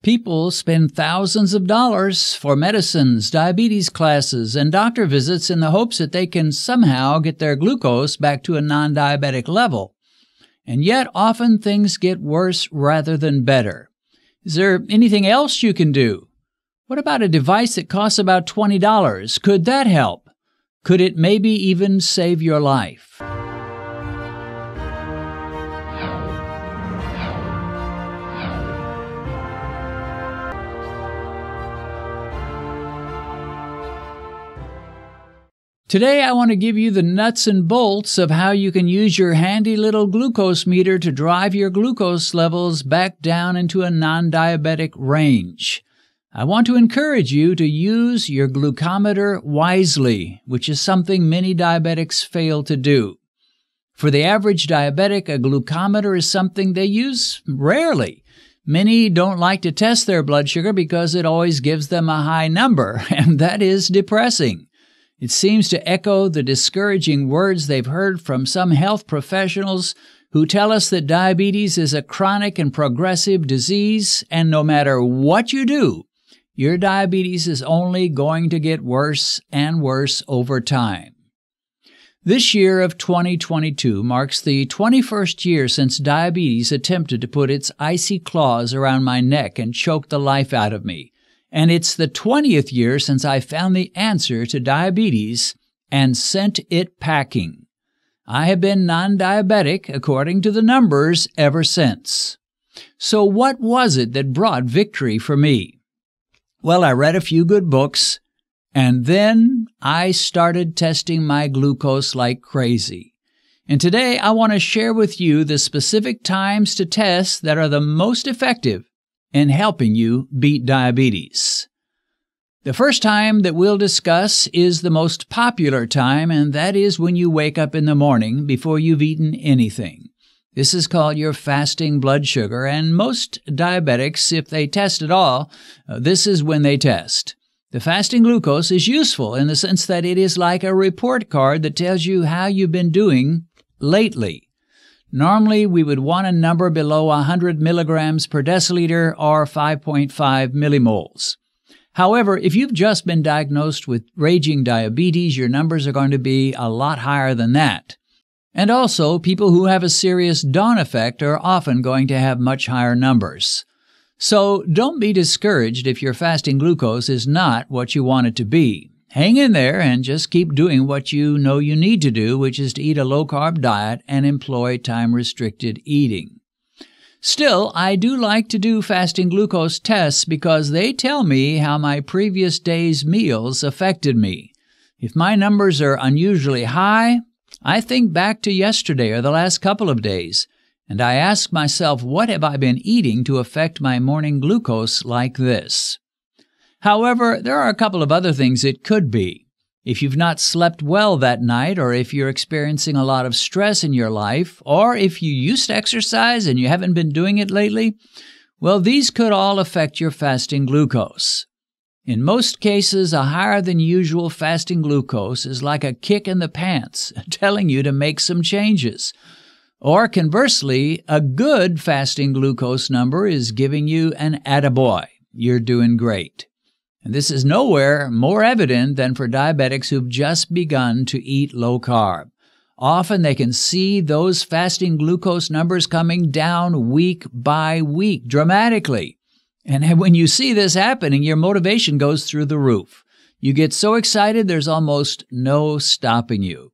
People spend thousands of dollars for medicines, diabetes classes, and doctor visits in the hopes that they can somehow get their glucose back to a non-diabetic level. And yet, often things get worse rather than better. Is there anything else you can do? What about a device that costs about $20? Could that help? Could it maybe even save your life? Today, I want to give you the nuts and bolts of how you can use your handy little glucose meter to drive your glucose levels back down into a non-diabetic range. I want to encourage you to use your glucometer wisely, which is something many diabetics fail to do. For the average diabetic, a glucometer is something they use rarely. Many don't like to test their blood sugar because it always gives them a high number, and that is depressing. It seems to echo the discouraging words they've heard from some health professionals who tell us that diabetes is a chronic and progressive disease, and no matter what you do, your diabetes is only going to get worse and worse over time. This year of 2022 marks the 21st year since diabetes attempted to put its icy claws around my neck and choke the life out of me. And it's the 20th year since I found the answer to diabetes and sent it packing. I have been non-diabetic, according to the numbers, ever since. So what was it that brought victory for me? Well, I read a few good books, and then I started testing my glucose like crazy. And today I want to share with you the specific times to test that are the most effective in helping you beat diabetes. The first time that we'll discuss is the most popular time, and that is when you wake up in the morning before you've eaten anything. This is called your fasting blood sugar, and most diabetics, if they test at all, this is when they test. The fasting glucose is useful in the sense that it is like a report card that tells you how you've been doing lately. Normally, we would want a number below 100 milligrams per deciliter or 5.5 millimoles. However, if you've just been diagnosed with raging diabetes, your numbers are going to be a lot higher than that. And also, people who have a serious dawn effect are often going to have much higher numbers. So don't be discouraged if your fasting glucose is not what you want it to be. Hang in there and just keep doing what you know you need to do, which is to eat a low-carb diet and employ time-restricted eating. Still, I do like to do fasting glucose tests because they tell me how my previous day's meals affected me. If my numbers are unusually high, I think back to yesterday or the last couple of days, and I ask myself, what have I been eating to affect my morning glucose like this? However, there are a couple of other things it could be. If you've not slept well that night, or if you're experiencing a lot of stress in your life, or if you used to exercise and you haven't been doing it lately, well, these could all affect your fasting glucose. In most cases, a higher than usual fasting glucose is like a kick in the pants, telling you to make some changes. Or conversely, a good fasting glucose number is giving you an attaboy. You're doing great. And this is nowhere more evident than for diabetics who've just begun to eat low carb. Often they can see those fasting glucose numbers coming down week by week dramatically. And when you see this happening, your motivation goes through the roof. You get so excited there's almost no stopping you.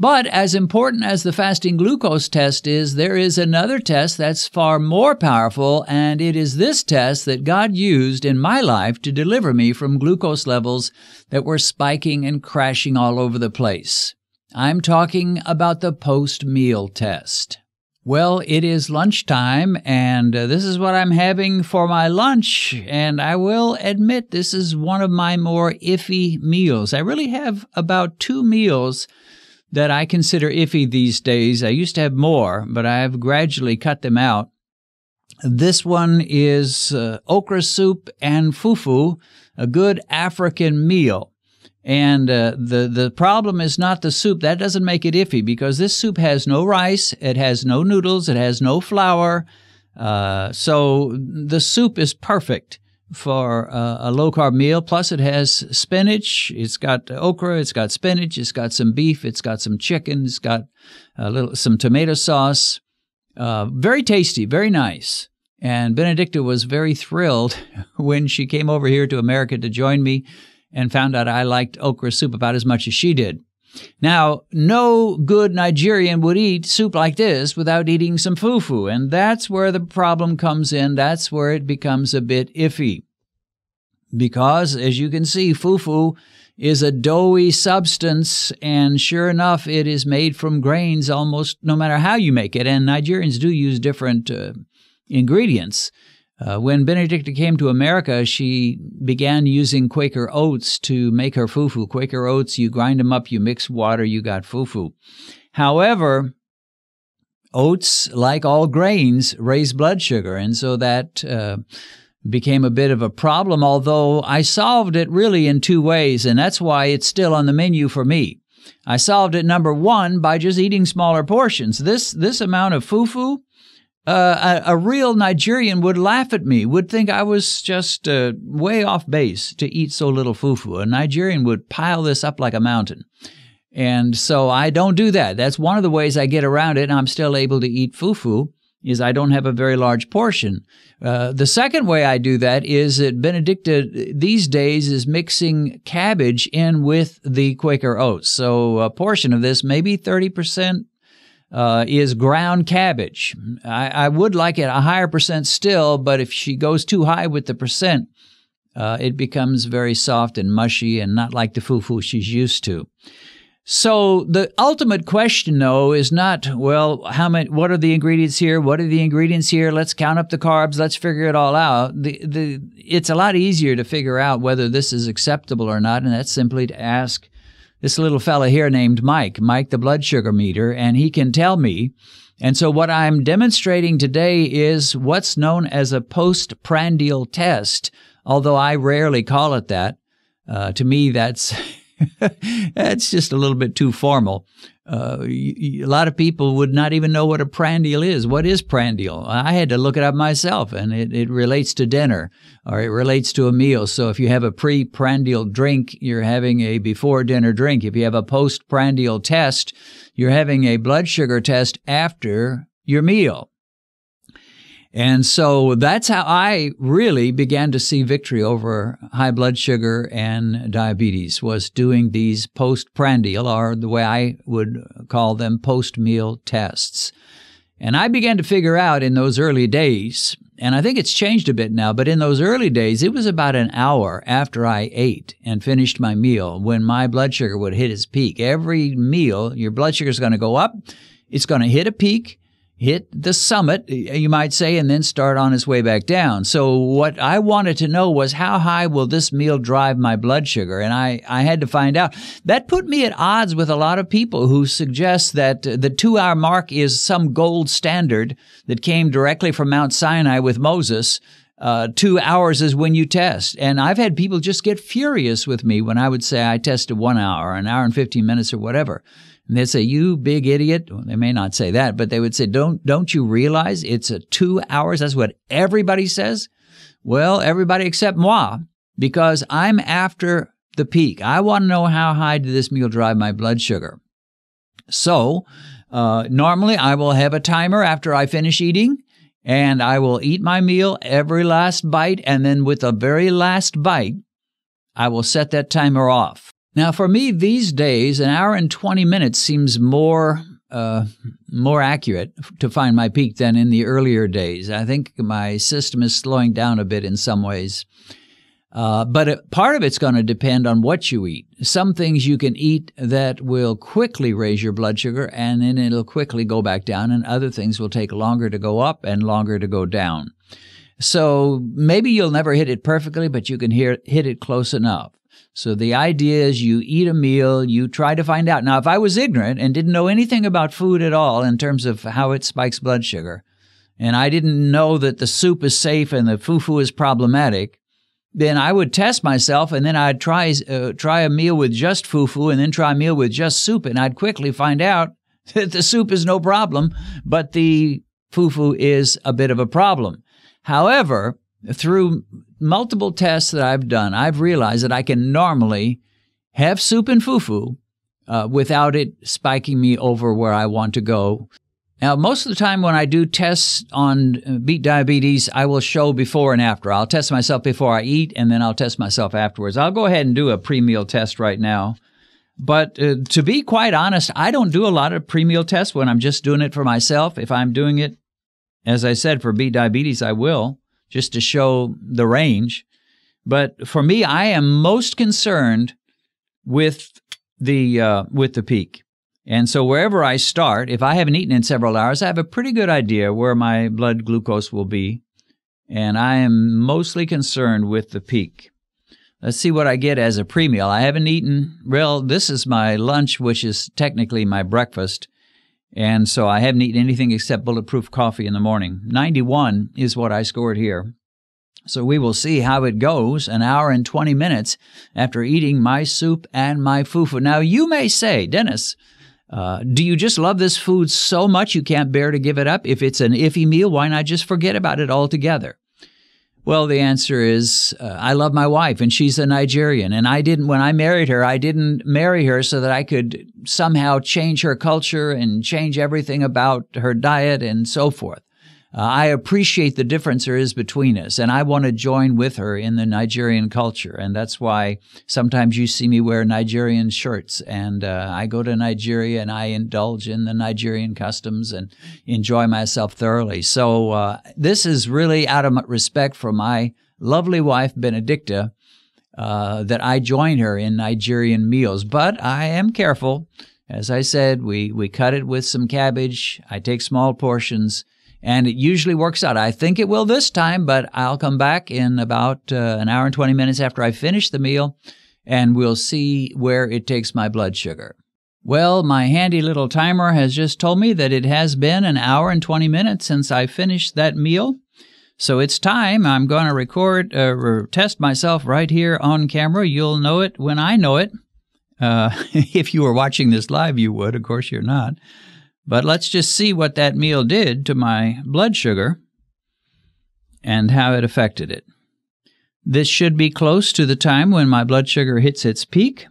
But as important as the fasting glucose test is, there is another test that's far more powerful, and it is this test that God used in my life to deliver me from glucose levels that were spiking and crashing all over the place. I'm talking about the post-meal test. Well, it is lunchtime, and this is what I'm having for my lunch, and I will admit this is one of my more iffy meals. I really have about 2 meals that I consider iffy these days. I used to have more, but I have gradually cut them out. This one is okra soup and fufu, a good African meal. And the problem is not the soup. That doesn't make it iffy because this soup has no rice, it has no noodles, it has no flour. So the soup is perfect for a low-carb meal. Plus, it has spinach. It's got okra. It's got spinach. It's got some beef. It's got some chicken. It's got some tomato sauce. Very tasty, very nice. And Benedicta was very thrilled when she came over here to America to join me and found out I liked okra soup about as much as she did. Now, no good Nigerian would eat soup like this without eating some fufu, and that's where the problem comes in. That's where it becomes a bit iffy. Because, as you can see, fufu is a doughy substance, and sure enough, it is made from grains almost no matter how you make it, and Nigerians do use different ingredients. When Benedicta came to America, she began using Quaker oats to make her fufu. Quaker oats, you grind them up, you mix water, you got fufu. However, oats, like all grains, raise blood sugar, and so that became a bit of a problem, although I solved it really in two ways, and that's why it's still on the menu for me. I solved it, number one, by just eating smaller portions. This amount of fufu, a real Nigerian would laugh at me, would think I was just way off base to eat so little fufu. A Nigerian would pile this up like a mountain. And so I don't do that. That's one of the ways I get around it, and I'm still able to eat fufu, is I don't have a very large portion. The second way I do that is that Benedicta these days is mixing cabbage in with the Quaker oats. So a portion of this, maybe 30%, is ground cabbage. I would like it a higher percent still, but if she goes too high with the percent, it becomes very soft and mushy and not like the fufu she's used to. So the ultimate question, though, is not, well, what are the ingredients here? What are the ingredients here? Let's count up the carbs. Let's figure it all out. It's a lot easier to figure out whether this is acceptable or not, and that's simply to ask this little fella here named Mike, the blood sugar meter, and he can tell me. And so what I'm demonstrating today is what's known as a postprandial test, although I rarely call it that. To me, that's that's just a little bit too formal. A lot of people would not even know what a prandial is. What is prandial? I had to look it up myself, and it relates to dinner, or it relates to a meal. So if you have a pre-prandial drink, you're having a before-dinner drink. If you have a post-prandial test, you're having a blood sugar test after your meal. And so that's how I really began to see victory over high blood sugar and diabetes, was doing these postprandial, or the way I would call them, post-meal tests. And I began to figure out in those early days, and I think it's changed a bit now, but in those early days, it was about an hour after I ate and finished my meal when my blood sugar would hit its peak. Every meal, your blood sugar is going to go up. It's going to hit a peak, hit the summit, you might say, and then start on its way back down. So what I wanted to know was, how high will this meal drive my blood sugar? And I had to find out. That put me at odds with a lot of people who suggest that the 2-hour mark is some gold standard that came directly from Mount Sinai with Moses. 2 hours is when you test. And I've had people just get furious with me when I would say I tested 1 hour, an hour and 15 minutes or whatever. And they'd say, "You big idiot." Well, they may not say that, but they would say, don't you realize it's a 2 hours? That's what everybody says. Well, everybody except moi, because I'm after the peak. I want to know, how high did this meal drive my blood sugar? So normally I will have a timer after I finish eating, and I will eat my meal, every last bite, and then with the very last bite, I will set that timer off. Now, for me these days, an hour and 20 minutes seems more accurate to find my peak than in the earlier days. I think my system is slowing down a bit in some ways. But part of it's going to depend on what you eat. Some things you can eat that will quickly raise your blood sugar, and then it'll quickly go back down, and other things will take longer to go up and longer to go down. So maybe you'll never hit it perfectly, but you can hit it close enough. So the idea is you eat a meal, you try to find out. Now, if I was ignorant and didn't know anything about food at all in terms of how it spikes blood sugar, and I didn't know that the soup is safe and the fufu is problematic, then I would test myself, and then I'd try a meal with just fufu and then try a meal with just soup, and I'd quickly find out that the soup is no problem, but the fufu is a bit of a problem. However, through multiple tests that I've done, I've realized that I can normally have soup and fufu without it spiking me over where I want to go. Now, most of the time when I do tests on Beat Diabetes, I will show before and after. I'll test myself before I eat, and then I'll test myself afterwards. I'll go ahead and do a pre-meal test right now. But to be quite honest, I don't do a lot of pre-meal tests when I'm just doing it for myself. If I'm doing it, as I said, for Beat Diabetes, I will, just to show the range. But for me, I am most concerned with the peak. And so wherever I start, if I haven't eaten in several hours, I have a pretty good idea where my blood glucose will be. And I am mostly concerned with the peak. Let's see what I get as a pre-meal. I haven't eaten, well, this is my lunch, which is technically my breakfast. And so I haven't eaten anything except bulletproof coffee in the morning. 91 is what I scored here. So we will see how it goes an hour and 20 minutes after eating my soup and my fufu. Now, you may say, Dennis, do you just love this food so much you can't bear to give it up? If it's an iffy meal, why not just forget about it altogether? Well, the answer is I love my wife, and she's a Nigerian. And when I married her, I didn't marry her so that I could somehow change her culture and change everything about her diet and so forth. I appreciate the difference there is between us, and I want to join with her in the Nigerian culture. And that's why sometimes you see me wear Nigerian shirts, and I go to Nigeria and I indulge in the Nigerian customs and enjoy myself thoroughly. So this is really out of respect for my lovely wife, Benedicta, that I join her in Nigerian meals. But I am careful. As I said, we cut it with some cabbage. I take small portions. And it usually works out. I think it will this time, but I'll come back in about an hour and 20 minutes after I finish the meal, and we'll see where it takes my blood sugar. Well, my handy little timer has just told me that it has been an hour and 20 minutes since I finished that meal. So it's time. I'm going to record or test myself right here on camera. You'll know it when I know it. If you were watching this live, you would. Of course, you're not. But let's just see what that meal did to my blood sugar and how it affected it. This should be close to the time when my blood sugar hits its peak.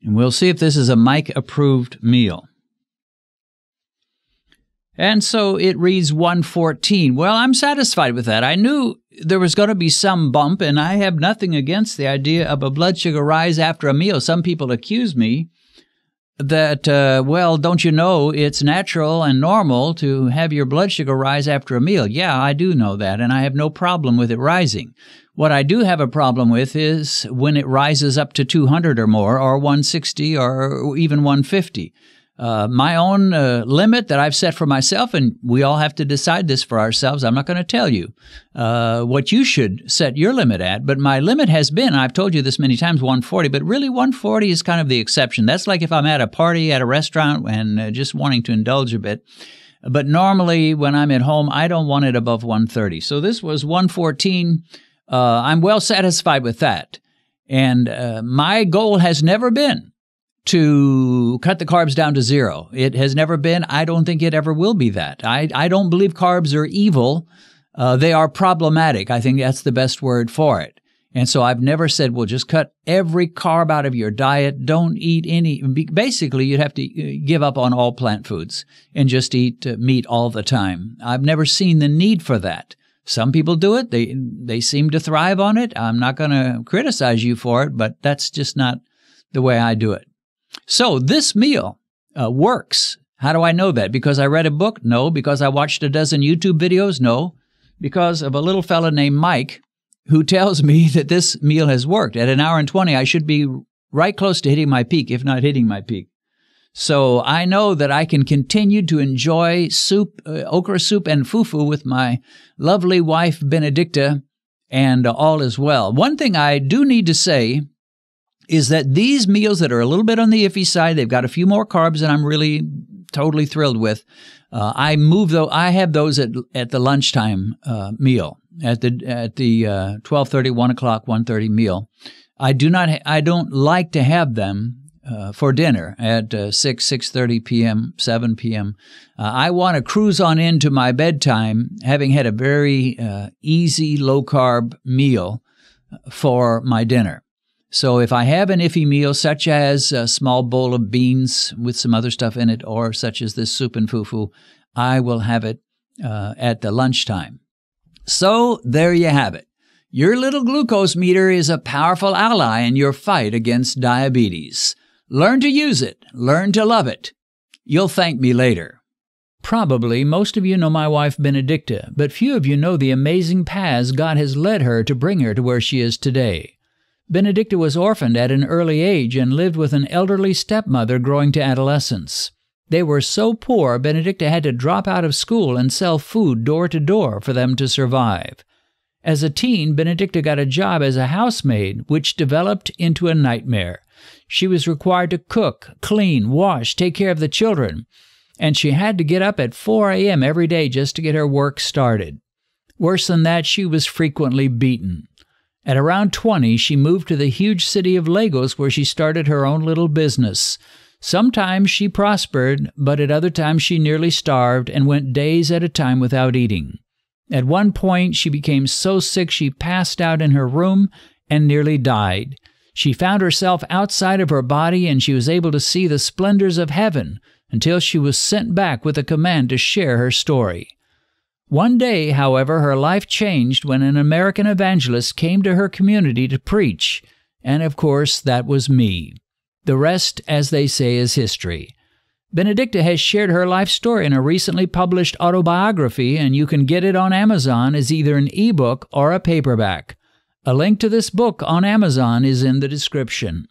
And we'll see if this is a Mike-approved meal. And so it reads 114. Well, I'm satisfied with that. I knew there was going to be some bump, and I have nothing against the idea of a blood sugar rise after a meal. Some people accuse me that, well, don't you know it's natural and normal to have your blood sugar rise after a meal? Yeah, I do know that, and I have no problem with it rising. What I do have a problem with is when it rises up to 200 or more, or 160, or even 150. My own limit that I've set for myself, and we all have to decide this for ourselves. I'm not going to tell you what you should set your limit at, but my limit has been, I've told you this many times, 140, but really 140 is kind of the exception. That's like if I'm at a party at a restaurant and just wanting to indulge a bit. But normally when I'm at home, I don't want it above 130. So this was 114. I'm well satisfied with that. And my goal has never been to cut the carbs down to zero. It has never been. I don't think it ever will be that. I don't believe carbs are evil. They are problematic. I think that's the best word for it. And so I've never said, well, just cut every carb out of your diet. Don't eat any. Basically, you'd have to give up on all plant foods and just eat meat all the time. I've never seen the need for that. Some people do it. They seem to thrive on it. I'm not going to criticize you for it, but that's just not the way I do it. So this meal works. How do I know that? Because I read a book? No. Because I watched a dozen YouTube videos? No. Because of a little fella named Mike who tells me that this meal has worked. At an hour and 20, I should be right close to hitting my peak, if not hitting my peak. So I know that I can continue to enjoy soup, okra soup and fufu with my lovely wife, Benedicta, and all is well. One thing I do need to say is that these meals that are a little bit on the iffy side, they've got a few more carbs than I'm really totally thrilled with. I have those at the lunchtime meal, at the 12:30, 1 o'clock, 1:30 meal. I don't like to have them for dinner at 6:30 p.m., 7 p.m. I want to cruise on into my bedtime, having had a very easy, low-carb meal for my dinner. So if I have an iffy meal, such as a small bowl of beans with some other stuff in it, or such as this soup and fufu, I will have it at the lunchtime. So there you have it. Your little glucose meter is a powerful ally in your fight against diabetes. Learn to use it. Learn to love it. You'll thank me later. Probably most of you know my wife Benedicta, but few of you know the amazing paths God has led her to bring her to where she is today. Benedicta was orphaned at an early age and lived with an elderly stepmother growing to adolescence. They were so poor, Benedicta had to drop out of school and sell food door to door for them to survive. As a teen, Benedicta got a job as a housemaid, which developed into a nightmare. She was required to cook, clean, wash, take care of the children, and she had to get up at 4 a.m. every day just to get her work started. Worse than that, she was frequently beaten. At around 20, she moved to the huge city of Lagos, where she started her own little business. Sometimes she prospered, but at other times she nearly starved and went days at a time without eating. At one point, she became so sick she passed out in her room and nearly died. She found herself outside of her body, and she was able to see the splendors of heaven until she was sent back with a command to share her story. One day, however, her life changed when an American evangelist came to her community to preach, and of course, that was me. The rest, as they say, is history. Benedicta has shared her life story in a recently published autobiography, and you can get it on Amazon as either an ebook or a paperback. A link to this book on Amazon is in the description.